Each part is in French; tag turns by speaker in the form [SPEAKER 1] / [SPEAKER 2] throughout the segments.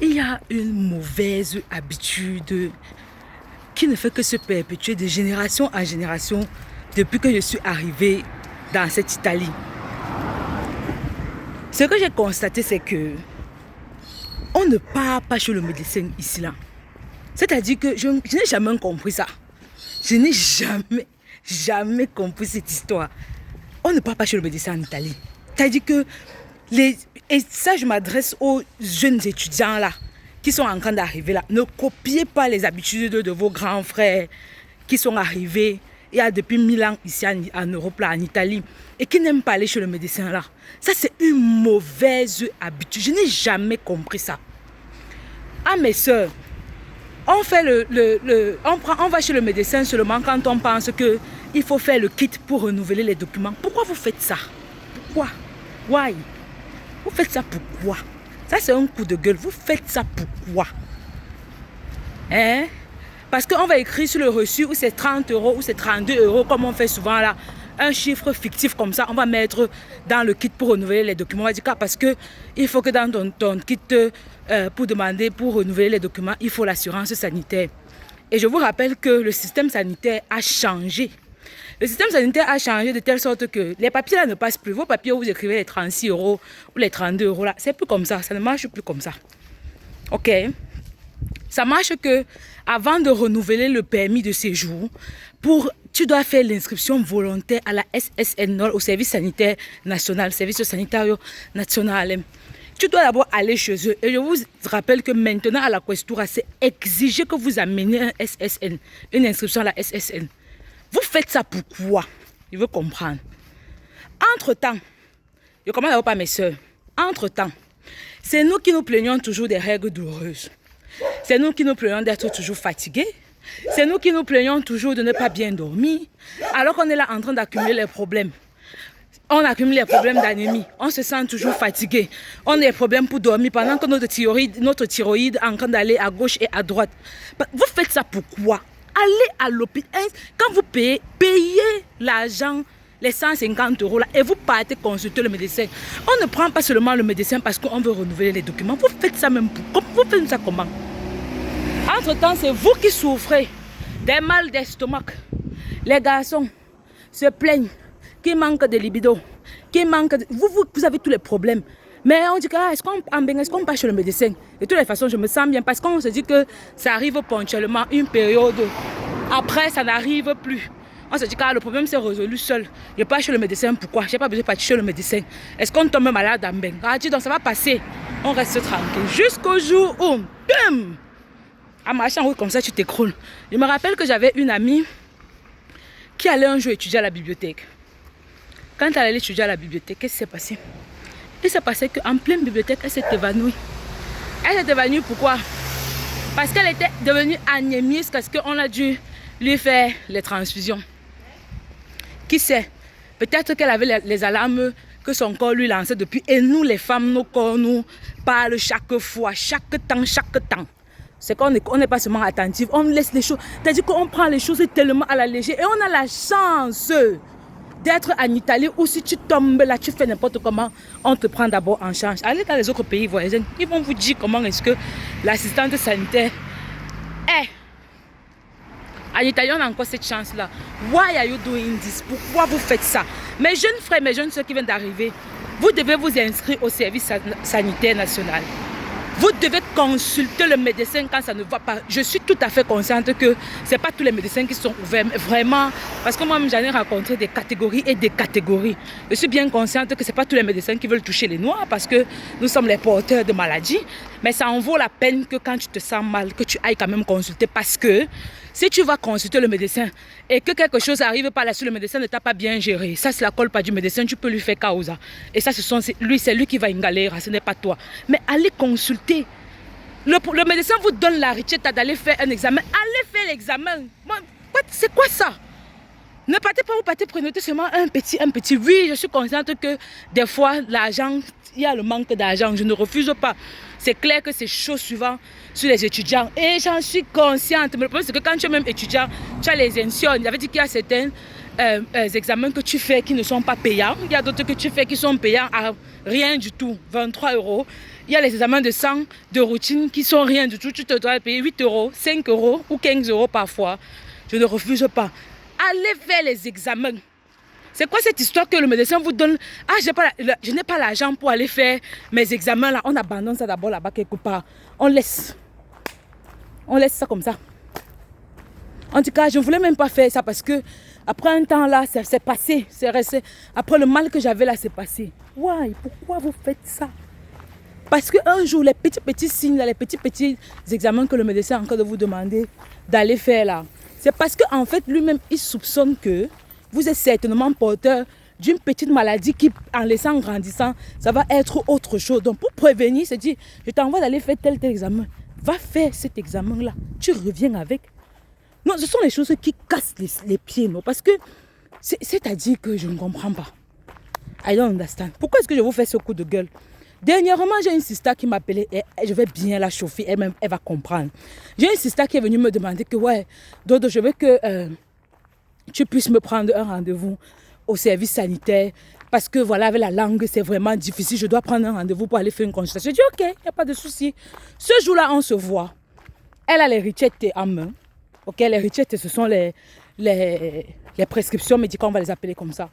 [SPEAKER 1] Il y a une mauvaise habitude qui ne fait que se perpétuer de génération en génération depuis que je suis arrivée dans cette Italie. Ce que j'ai constaté, c'est que on ne part pas chez le médecin ici là. C'est-à-dire que je n'ai jamais compris ça. Je n'ai jamais compris cette histoire. On ne part pas chez le médecin en Italie. C'est-à-dire que et ça, je m'adresse aux jeunes étudiants là, qui sont en train d'arriver là. Ne copiez pas les habitudes de vos grands frères qui sont arrivés il y a depuis 1000 ans ici en Europe, là, en Italie, et qui n'aiment pas aller chez le médecin là. Ça, c'est une mauvaise habitude. Je n'ai jamais compris ça. Ah, mes soeurs, on fait on va chez le médecin seulement quand on pense qu'il faut faire le kit pour renouveler les documents. Pourquoi vous faites ça? Pourquoi? Why? Vous faites ça pourquoi? Ça, c'est un coup de gueule. Vous faites ça pourquoi? Hein? Parce qu'on va écrire sur le reçu où c'est 30 € ou c'est 32 € comme on fait souvent là. Un chiffre fictif comme ça, on va mettre dans le kit pour renouveler les documents. On va dire parce qu'il faut que dans ton kit pour demander pour renouveler les documents, il faut l'assurance sanitaire. Et je vous rappelle que le système sanitaire a changé. Le système sanitaire a changé de telle sorte que les papiers là ne passent plus. Vos papiers où vous écrivez les 36 € ou les 32 € là, c'est plus comme ça. Ça ne marche plus comme ça. Ok? Ça marche que avant de renouveler le permis de séjour, tu dois faire l'inscription volontaire à la SSN, au service sanitaire national, service sanitaire national. Tu dois d'abord aller chez eux. Et je vous rappelle que maintenant à la Questura, c'est exigé que vous ameniez un SSN, une inscription à la SSN. Vous faites ça pourquoi? Je veux comprendre. Entre-temps, je commence d'abord par mes soeurs. Entre-temps, c'est nous qui nous plaignons toujours des règles douloureuses. C'est nous qui nous plaignons d'être toujours fatigués. C'est nous qui nous plaignons toujours de ne pas bien dormir. Alors qu'on est là en train d'accumuler les problèmes. On accumule les problèmes d'anémie. On se sent toujours fatigué. On a des problèmes pour dormir pendant que notre thyroïde est en train d'aller à gauche et à droite. Vous faites ça pourquoi? Allez à l'hôpital. Quand vous payez l'argent, les 150 € là, et vous partez consulter le médecin. On ne prend pas seulement le médecin parce qu'on veut renouveler les documents. Vous faites ça même vous faites ça comment? Entre-temps, c'est vous qui souffrez des mal d'estomac. Les garçons se plaignent qui manquent de libido, qui manquent de... Vous avez tous les problèmes. Mais on dit que est-ce qu'on passe chez le médecin? De toutes les façons, je me sens bien parce qu'on se dit que ça arrive ponctuellement une période. Après, ça n'arrive plus. On se dit que le problème s'est résolu seul. Je passe chez le médecin, pourquoi? Je n'ai pas besoin de partir chez le médecin. Est-ce qu'on tombe malade en bain? Donc ça va passer. On reste tranquille. Jusqu'au jour où, bim! En marchant en route comme ça, tu t'écroules. Je me rappelle que j'avais une amie qui allait un jour étudier à la bibliothèque. Quand elle allait étudier à la bibliothèque, qu'est-ce qui s'est passé? Il s'est passé qu'en pleine bibliothèque, elle s'est évanouie. Elle s'est évanouie pourquoi? Parce qu'elle était devenue anémique, parce qu'on a dû lui faire les transfusions. Qui sait? Peut-être qu'elle avait les alarmes que son corps lui lançait depuis. Et nous, les femmes, nos corps nous parlent chaque fois, chaque temps. C'est qu'on n'est pas seulement attentif, on laisse les choses. C'est-à-dire qu'on prend les choses tellement à la légère. Et on a la chance d'être en Italie où si tu tombes là, tu fais n'importe comment, on te prend d'abord en charge. Allez dans les autres pays voisins, ils vont vous dire comment est-ce que l'assistante sanitaire est. En Italie, on a encore cette chance-là. Why are you doing this? Pourquoi vous faites ça? Mes jeunes frères, mes jeunes soeurs qui viennent d'arriver, vous devez vous inscrire au service sanitaire national. Vous devez consulter le médecin quand ça ne va pas. Je suis tout à fait consciente que ce n'est pas tous les médecins qui sont ouverts. Vraiment, parce que moi, j'en ai rencontré des catégories et des catégories. Je suis bien consciente que ce n'est pas tous les médecins qui veulent toucher les noirs parce que nous sommes les porteurs de maladies. Mais ça en vaut la peine que quand tu te sens mal, que tu ailles quand même consulter. Parce que si tu vas consulter le médecin et que quelque chose arrive par là-dessus, le médecin ne t'a pas bien géré. Ça, c'est la culpa du médecin. Tu peux lui faire causa. Et ça, c'est lui qui va en galère. Ce n'est pas toi. Mais allez consulter. Le médecin vous donne la recette d'aller faire un examen. Allez faire l'examen. C'est quoi ça? Ne partez pas, vous partez prénoter seulement un petit. Oui, je suis consciente que des fois, l'argent, il y a le manque d'argent. Je ne refuse pas. C'est clair que c'est chaud souvent sur les étudiants. Et j'en suis consciente. Mais le problème, c'est que quand tu es même étudiant, tu as les pensions. Il avait dit qu'il y a certains examens que tu fais qui ne sont pas payants. Il y a d'autres que tu fais qui sont payants à rien du tout, 23 euros. Il y a les examens de sang, de routine qui sont rien du tout. Tu te dois payer 8 euros, 5 euros ou 15 euros parfois. Je ne refuse pas. Allez faire les examens. C'est quoi cette histoire que le médecin vous donne? Ah, je n'ai pas l'argent pour aller faire mes examens là. On abandonne ça d'abord là-bas quelque part. On laisse ça comme ça. En tout cas, je ne voulais même pas faire ça parce que après un temps là, c'est passé. C'est resté. Après le mal que j'avais là, c'est passé. Ouais, pourquoi vous faites ça? Parce qu'un jour, les petits signes, là, les petits examens que le médecin est en train de vous demander d'aller faire là, c'est parce qu'en fait, lui-même, il soupçonne que vous êtes certainement porteur d'une petite maladie qui, en laissant grandissant, ça va être autre chose. Donc, pour prévenir, c'est dire, je t'envoie d'aller faire tel examen. Va faire cet examen-là. Tu reviens avec. Non, ce sont les choses qui cassent les pieds, non? Parce que, c'est-à-dire que je ne comprends pas. I don't understand. Pourquoi est-ce que je vous fais ce coup de gueule? Dernièrement, j'ai une sister qui m'appelait et je vais bien la chauffer, elle va comprendre. J'ai une sister qui est venue me demander que, ouais, Dodo, je veux que tu puisses me prendre un rendez-vous au service sanitaire parce que, voilà, avec la langue, c'est vraiment difficile. Je dois prendre un rendez-vous pour aller faire une consultation. Je dis, ok, il n'y a pas de souci. Ce jour-là, on se voit. Elle a les richettes en main. Ok, les richettes, ce sont les prescriptions médicales, on va les appeler comme ça,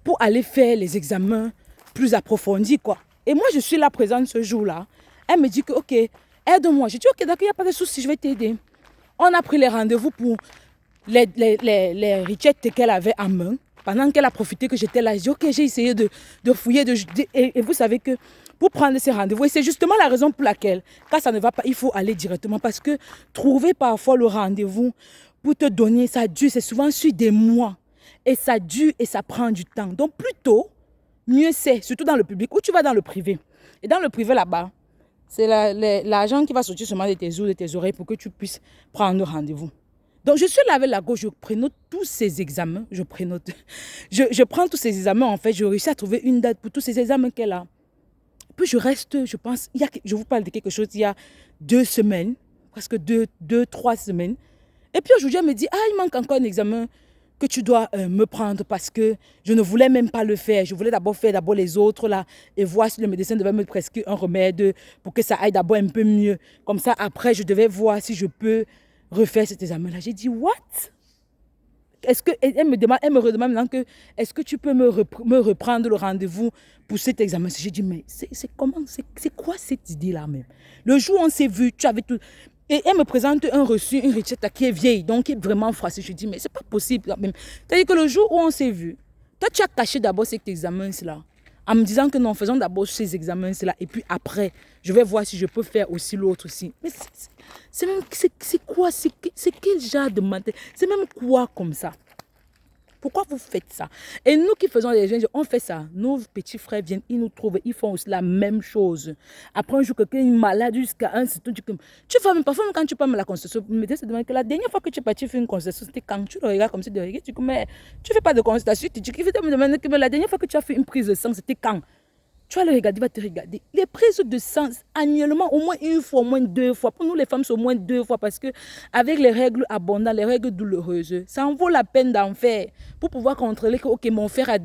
[SPEAKER 1] pour aller faire les examens plus approfondis, quoi. Et moi, je suis là présente ce jour-là. Elle me dit que, ok, aide-moi. Je dis, ok, d'accord, il n'y a pas de souci, je vais t'aider. On a pris les rendez-vous pour les richettes qu'elle avait en main. Pendant qu'elle a profité que j'étais là, je dis, ok, j'ai essayé de fouiller. Et vous savez que pour prendre ces rendez-vous, et c'est justement la raison pour laquelle, quand ça ne va pas, il faut aller directement. Parce que trouver parfois le rendez-vous pour te donner, ça dure, c'est souvent sur des mois. Et ça dure et ça prend du temps. Donc plutôt, mieux c'est, surtout dans le public, ou tu vas dans le privé. Et dans le privé là-bas, c'est l'argent qui va sortir seulement de tes yeux, de tes oreilles pour que tu puisses prendre rendez-vous. Donc je suis là avec la gauche, je prénote tous ces examens, je prends tous ces examens en fait, je réussis à trouver une date pour tous ces examens qu'elle a. Puis je reste, je pense, je vous parle de quelque chose il y a 2 semaines, presque 3 semaines. Et puis aujourd'hui elle me dit, ah il manque encore un examen que tu dois me prendre parce que je ne voulais même pas le faire. Je voulais d'abord faire les autres là et voir si le médecin devait me prescrire un remède pour que ça aille d'abord un peu mieux. Comme ça, après, je devais voir si je peux refaire cet examen-là. J'ai dit, what? Elle me redemande maintenant que, est-ce que tu peux me reprendre le rendez-vous pour cet examen? J'ai dit, mais c'est quoi cette idée-là même? Le jour où on s'est vu, tu avais tout... Et elle me présente un reçu, une recette qui est vieille, donc qui est vraiment froissée. Je dis, mais c'est pas possible quand même. C'est-à-dire que le jour où on s'est vu, toi, tu as caché d'abord cet examen-là, en me disant que non, faisons d'abord ces examens-là, et puis après, je vais voir si je peux faire aussi l'autre aussi. Mais c'est quoi? C'est quel genre de mental? C'est même quoi comme ça? Pourquoi vous faites ça? Et nous qui faisons les jeunes, on fait ça. Nos petits frères viennent, ils nous trouvent, ils font aussi la même chose. Après un jour, quelqu'un est malade jusqu'à un certain temps. Tu vas même parfois, quand tu parles de la consultation, le médecin se demande que la dernière fois que tu es parti faire une consultation, c'était quand tu le regardes comme ça, tu dis, mais tu ne fais pas de consultation. Tu me demandes que la dernière fois que tu as fait une prise de sang, c'était quand? Tu vas le regarder, il va te regarder. Les prises de sang, annuellement, au moins une fois, au moins 2 fois. Pour nous, les femmes, c'est au moins 2 fois parce que avec les règles abondantes, les règles douloureuses, ça en vaut la peine d'en faire pour pouvoir contrôler que, ok, mon fer à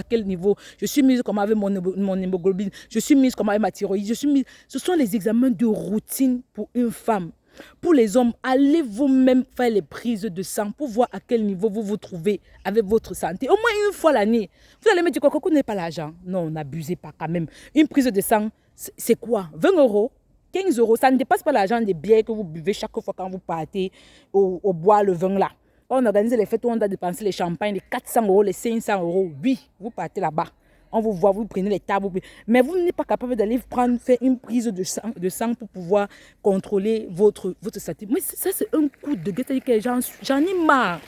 [SPEAKER 1] quel niveau, je suis mise comme avec mon hémoglobine, je suis mise comme avec ma thyroïde, je suis mise. Ce sont les examens de routine pour une femme. Pour les hommes, allez vous-même faire les prises de sang pour voir à quel niveau vous vous trouvez avec votre santé. Au moins une fois l'année. Vous allez me dire, Coco, n'est pas l'argent. Non, n'abusez pas quand même. Une prise de sang, c'est quoi? 20 euros, 15 euros. Ça ne dépasse pas l'argent des bières que vous buvez chaque fois quand vous partez au bois, le vin là. On organise les fêtes où on doit dépenser les champagnes, les 400 euros, les 500 euros. Oui, vous partez là-bas. On vous voit, vous prenez les tables. Mais vous n'êtes pas capable d'aller faire une prise de sang pour pouvoir contrôler votre santé. Mais ça, c'est un coup de gueule. C'est-à-dire que j'en ai marre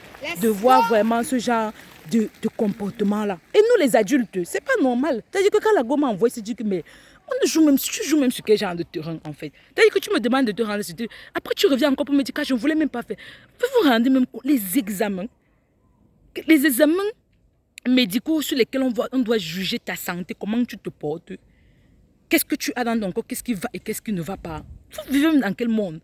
[SPEAKER 1] de voir vraiment ce genre de comportement-là. Et nous, les adultes, c'est pas normal. C'est-à-dire que quand la gomme envoie, c'est dit que mais on joue même, tu joues même sur quel genre de terrain, en fait. C'est-à-dire que tu me demandes de te rendre sur terrain. Après, tu reviens encore pour me dire que je ne voulais même pas faire. Vous vous rendez même compte, les examens médicaux sur lesquels on doit juger ta santé, comment tu te portes, qu'est-ce que tu as dans ton corps, qu'est-ce qui va et qu'est-ce qui ne va pas. Vous vivez dans quel monde?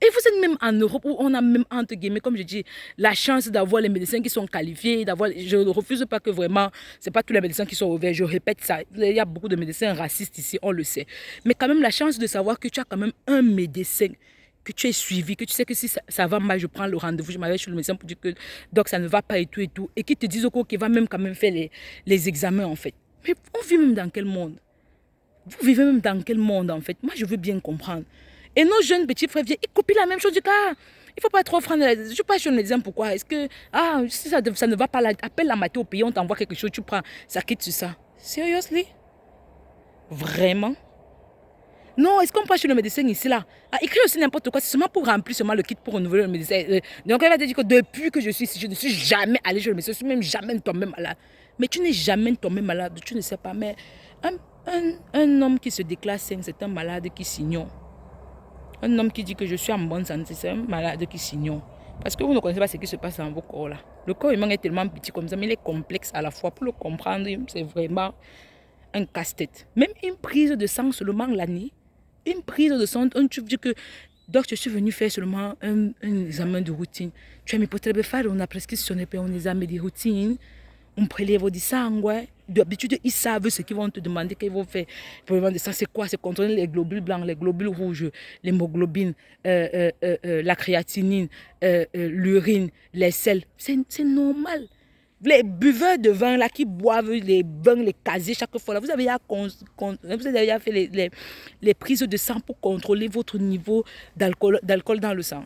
[SPEAKER 1] Et vous êtes même en Europe où on a même, entre guillemets, comme je dis, la chance d'avoir les médecins qui sont qualifiés, je ne refuse pas que vraiment, ce n'est pas tous les médecins qui sont ouverts, je répète ça. Il y a beaucoup de médecins racistes ici, on le sait. Mais quand même la chance de savoir que tu as quand même un médecin que tu es suivi, que tu sais que si ça va mal, je prends le rendez-vous, je m'arrête chez le médecin pour dire que donc ça ne va pas et tout, et qui te disent qu'il va même quand même faire les examens en fait. Mais on vit même dans quel monde? Vous vivez même dans quel monde en fait? Moi je veux bien comprendre. Et nos jeunes petits frères viennent, ils copient la même chose, du cas. Il ne faut pas trop prendre. Je ne suis pas chez le médecin, pourquoi? Est-ce que, si ça ne va pas là, appelle la matin au pays, on t'envoie quelque chose, tu prends, ça quitte sur ça. Seriously? Vraiment? Non, est-ce qu'on passe chez le médecin ici là? Écrit aussi n'importe quoi, c'est seulement pour remplir seulement le kit pour renouveler le médecin. Donc elle va te dire que depuis que je suis ici, je ne suis jamais allé chez le médecin, je suis même jamais tombé malade. Mais tu n'es jamais tombé malade, tu ne sais pas. Mais un homme qui se déclare sain, c'est un malade qui s'ignore. Un homme qui dit que je suis en bonne santé, c'est un malade qui s'ignore. Parce que vous ne connaissez pas ce qui se passe dans vos corps là. Le corps humain est tellement petit comme ça, mais il est complexe à la fois. Pour le comprendre, c'est vraiment un casse-tête. Même une prise de sang seulement l'année, une prise de sang, tu dis que donc je suis venu faire seulement un examen de routine. Tu as mis peut-être faire une prescription pour un examen de routine, on prélève du sang, ouais. D'habitude, ils savent ce qu'ils vont te demander, qu'ils vont faire. Le sang, c'est quoi? C'est contrôler les globules blancs, les globules rouges, l'hémoglobine, la créatinine, l'urine, les sels. C'est normal. Les buveurs de vin là, qui boivent les vins, les casiers chaque fois, là, vous avez déjà fait les prises de sang pour contrôler votre niveau d'alcool dans le sang.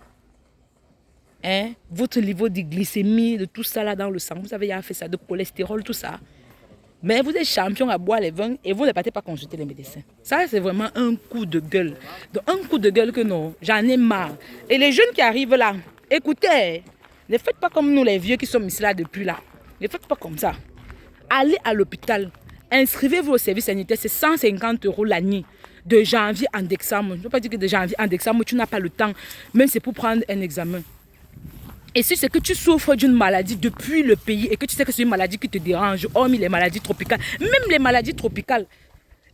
[SPEAKER 1] Hein? Votre niveau de glycémie, de tout ça là dans le sang. Vous avez déjà fait ça, de cholestérol, tout ça. Mais vous êtes champion à boire les vins et vous ne partez pas consulter les médecins. Ça, c'est vraiment un coup de gueule. Donc, un coup de gueule que non, j'en ai marre. Et les jeunes qui arrivent là, écoutez, ne faites pas comme nous les vieux qui sommes ici là depuis là. Ne faites pas comme ça. Allez à l'hôpital, inscrivez-vous au service sanitaire, c'est 150 € l'année. De janvier en décembre. Je ne veux pas dire que de janvier en décembre, tu n'as pas le temps, même c'est pour prendre un examen. Et si c'est que tu souffres d'une maladie depuis le pays et que tu sais que c'est une maladie qui te dérange, hormis les maladies tropicales, même les maladies tropicales,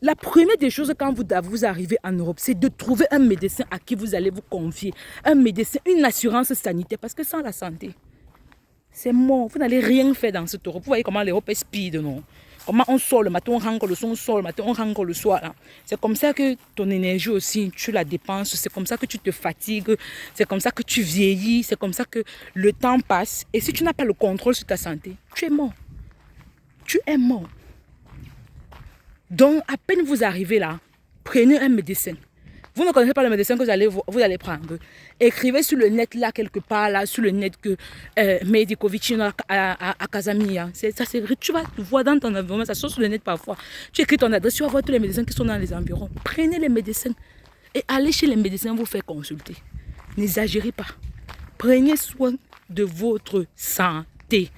[SPEAKER 1] la première des choses quand vous arrivez en Europe, c'est de trouver un médecin à qui vous allez vous confier. Un médecin, une assurance sanitaire, parce que sans la santé, c'est mort. Vous n'allez rien faire dans cette Europe. Vous voyez comment l'Europe est speed, non? Comment on sort le matin, on rentre le soir, on sort le matin, on rentre le soir. C'est comme ça que ton énergie aussi, tu la dépenses. C'est comme ça que tu te fatigues. C'est comme ça que tu vieillis. C'est comme ça que le temps passe. Et si tu n'as pas le contrôle sur ta santé, tu es mort. Tu es mort. Donc, à peine vous arrivez là, prenez un médecin. Vous ne connaissez pas le médecin que vous allez prendre. Écrivez sur le net là, quelque part là, sur le net que Medico Vicino à Casamia. Tu vas voir dans ton environnement, ça sort sur le net parfois. Tu écris ton adresse, tu vas voir tous les médecins qui sont dans les environs. Prenez les médecins et allez chez les médecins vous faire consulter. N'exagérez pas. Prenez soin de votre santé.